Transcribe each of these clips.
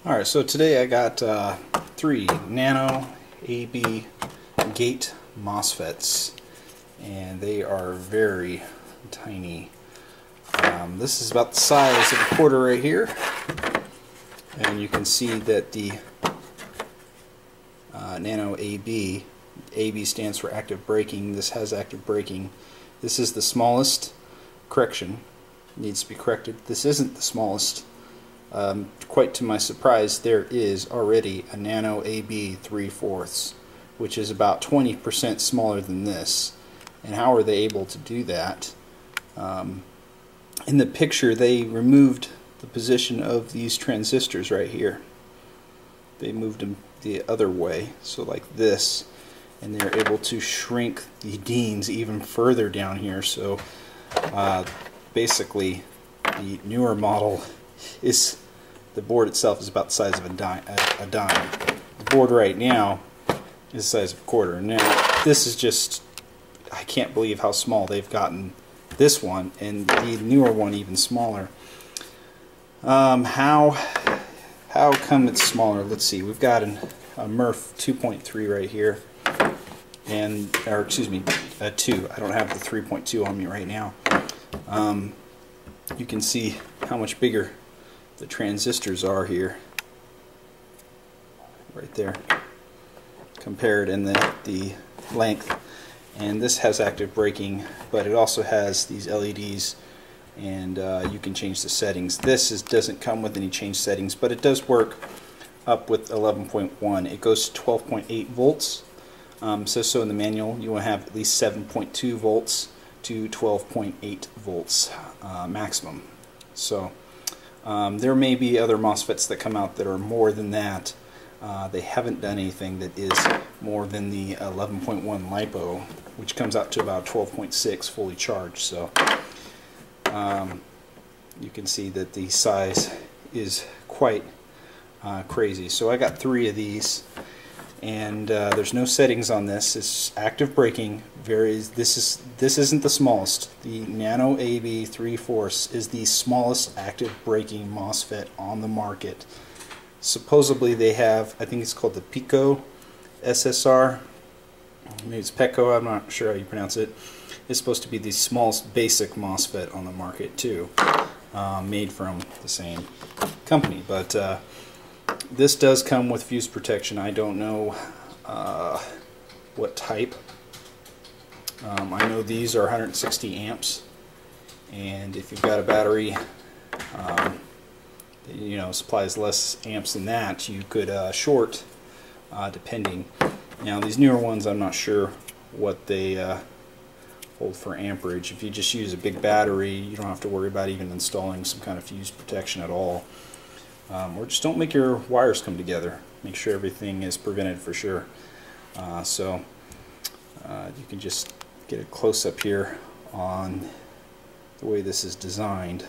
Alright, so today I got three NanoAB gate MOSFETs, and they are very tiny. This is about the size of a quarter right here, and you can see that the NanoAB, AB stands for active braking. This has active braking. This is the smallest. Correction, needs to be corrected. This isn't the smallest. Quite to my surprise, there is already a NanoAB 3/4, which is about 20% smaller than this. And how are they able to do that? In the picture, they removed the position of these transistors right here. They moved them the other way, so like this, and they're able to shrink the DINs even further down here. So basically, the newer model is, the board itself is about the size of a dime. The board right now is the size of a quarter. Now this is just, I can't believe how small they've gotten this one, and the newer one even smaller. How come it's smaller? Let's see. We've got a MRF 2.3 right here, and or excuse me, a 2. I don't have the 3.2 on me right now. You can see how much bigger the transistors are here, right there, compared in the length. And this has active braking, but it also has these LEDs, and you can change the settings. This doesn't come with any change settings, but it does work up with 11.1. It goes to 12.8 volts. Says so in the manual. You want to have at least 7.2 volts to 12.8 volts maximum. So there may be other MOSFETs that come out that are more than that. They haven't done anything that is more than the 11.1 LiPo, which comes out to about 12.6 fully charged. So you can see that the size is quite crazy. So I got three of these, and there's no settings on this. It's active braking. This isn't the smallest. The NanoAB 3/4 is the smallest active braking MOSFET on the market. Supposedly they have, I think it's called the Pico SSR. Maybe it's Pecco, I'm not sure how you pronounce it. It's supposed to be the smallest basic MOSFET on the market too, made from the same company. But this does come with fuse protection. I don't know what type. I know these are 160 amps, and if you've got a battery you know, supplies less amps than that, you could short depending. Now these newer ones, I'm not sure what they hold for amperage. If you just use a big battery, you don't have to worry about even installing some kind of fuse protection at all. Or just don't make your wires come together. Make sure everything is prevented for sure. So you can just get a close-up here on the way this is designed.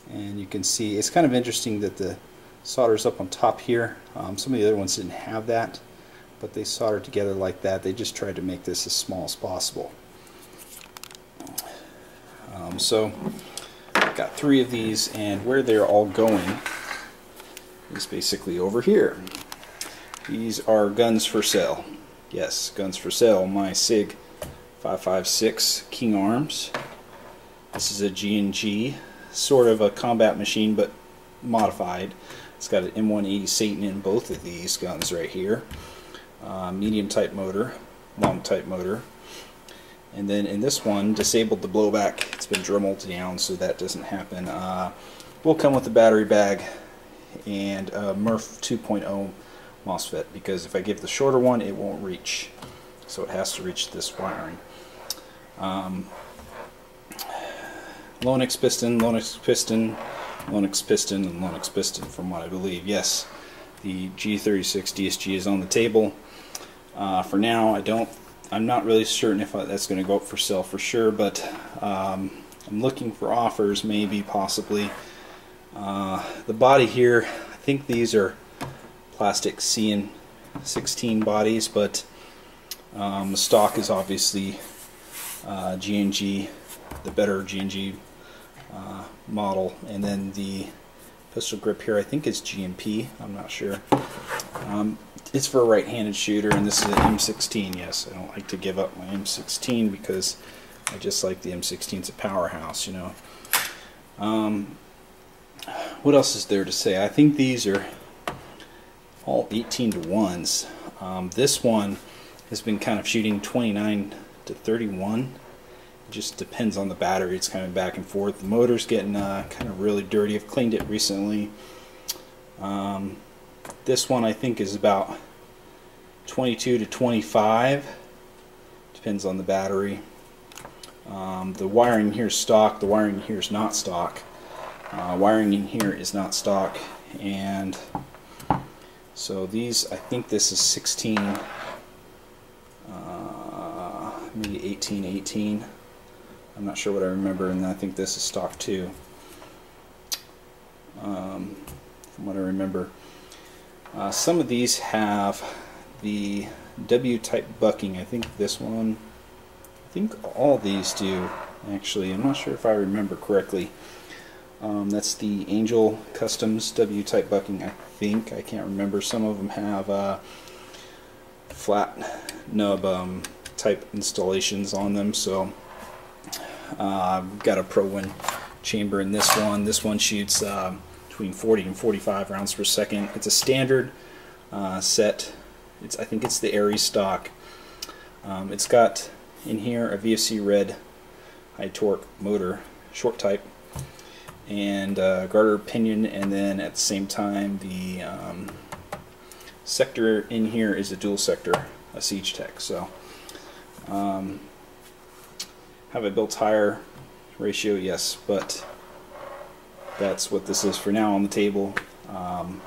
And you can see it's kind of interesting that the solder's up on top here. Some of the other ones didn't have that, but they soldered together like that. They just tried to make this as small as possible. So I've got three of these, and where they're all going is basically over here. These are guns for sale. Yes, guns for sale. My SIG 556 King Arms. This is a G&G, sort of a combat machine, but modified. It's got an M180 Satan in both of these guns right here. Medium type motor, long type motor. And then in this one, disabled the blowback. It's been dremelled down so that doesn't happen. Will come with a battery bag and a MRF 2.0 MOSFET, because if I give the shorter one, it won't reach. So it has to reach this wiring. Lonix piston, Lonix piston, Lonix piston, and Lonix piston, from what I believe. Yes, the G36 DSG is on the table. For now, I'm not really certain if that's going to go up for sale for sure, but I'm looking for offers, maybe, possibly. The body here, I think these are plastic CN16 bodies, but the stock is obviously G&G, the better G&G model, and then the pistol grip here I think is GMP, I'm not sure. It's for a right-handed shooter, and this is an M16. Yes, I don't like to give up my M16 because I just like the M16. It's a powerhouse, you know. What else is there to say? I think these are all 18 to 1s. This one has been kind of shooting 29 to 31. It just depends on the battery. It's kind of back and forth. The motor's getting kind of really dirty. I've cleaned it recently. This one I think is about 22 to 25. Depends on the battery. The wiring here is stock. The wiring here is not stock. Wiring in here is not stock, and so these, I think this is 16, maybe 18. I'm not sure what I remember, and I think this is stock too, from what I remember. Some of these have the W-type bucking. I think this one, I think all these do, actually. I'm not sure if I remember correctly. That's the Angel Customs W-type bucking, I think. I can't remember. Some of them have flat nub type installations on them. So I've got a Pro-Win chamber in this one. This one shoots between 40 and 45 rounds per second. It's a standard set. I think it's the Aries stock. It's got in here a VFC red high torque motor, short type, and garter pinion, and then at the same time the sector in here is a dual sector, a Siege Tech. So have I built higher ratio? Yes, but that's what this is for now on the table. I'm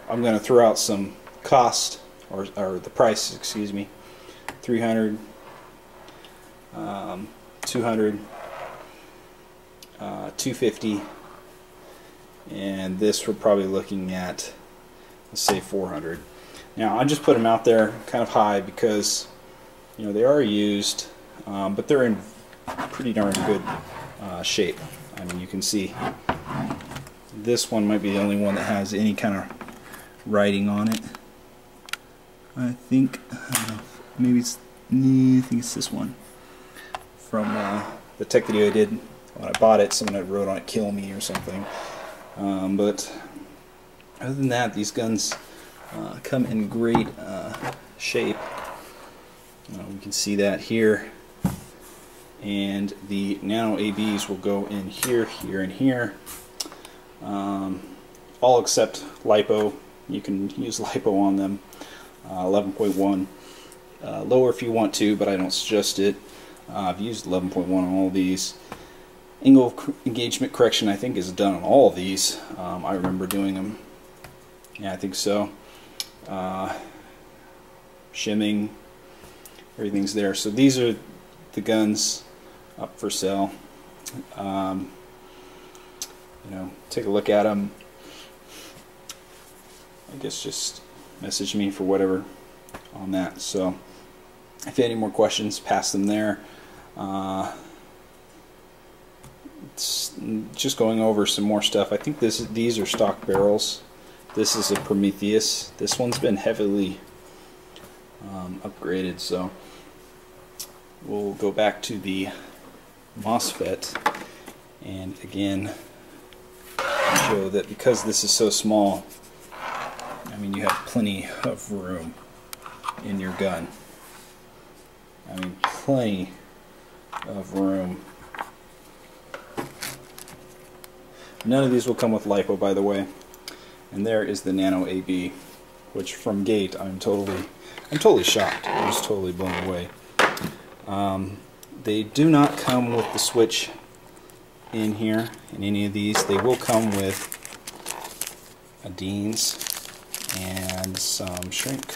going to throw out some cost, or the price, excuse me. 300, 200, 250, and this we're probably looking at, let's say, 400. Now I just put them out there kind of high because, you know, they are used, but they're in pretty darn good shape. I mean, you can see this one might be the only one that has any kind of writing on it. I think maybe it's, I think it's this one from the tech video I did. When I bought it, someone had wrote on it "kill me" or something. But other than that, these guns come in great shape. We can see that here. And the NanoABs will go in here, here, and here. All except LiPo. You can use LiPo on them. 11.1. Lower if you want to, but I don't suggest it. I've used 11.1 on all these. Angle engagement correction, I think, is done on all of these. I remember doing them. Yeah, I think so. Shimming, everything's there. So these are the guns up for sale. You know, take a look at them. I guess just message me for whatever on that. So if you have any more questions, pass them there. It's just going over some more stuff. I think these are stock barrels. This is a Prometheus. This one's been heavily upgraded, so we'll go back to the Mosfet and again show that because this is so small, I mean, you have plenty of room in your gun. I mean, plenty of room. None of these will come with LiPo, by the way. And there is the NanoAB, which from gate I'm totally shocked. I was totally blown away. They do not come with the switch in here in any of these. They will come with a Dean's and some shrink.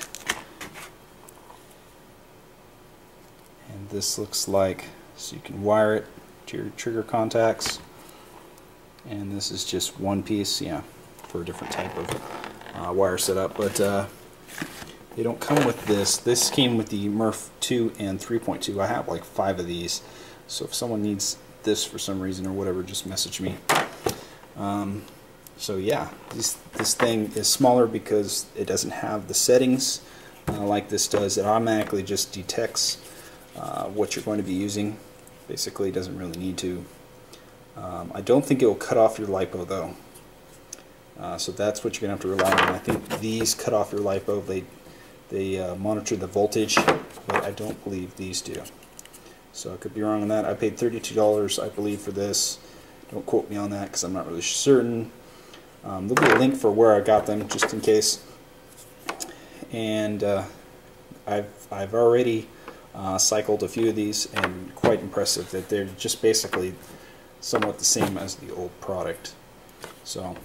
And this looks like, so you can wire it to your trigger contacts. And this is just one piece, yeah, for a different type of wire setup. But they don't come with this. This came with the Murph 2 and 3.2. I have like 5 of these. So if someone needs this for some reason or whatever, just message me. So yeah, this thing is smaller because it doesn't have the settings like this does. It automatically just detects what you're going to be using. Basically, it doesn't really need to. I don't think it will cut off your LiPo though. So that's what you're going to have to rely on. I think these cut off your LiPo. They monitor the voltage, but I don't believe these do. So I could be wrong on that. I paid $32, I believe, for this. Don't quote me on that because I'm not really certain. There'll be a link for where I got them, just in case. And I've already cycled a few of these, and quite impressive that they're just basically somewhat the same as the old product. So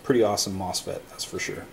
pretty awesome MOSFET, that's for sure.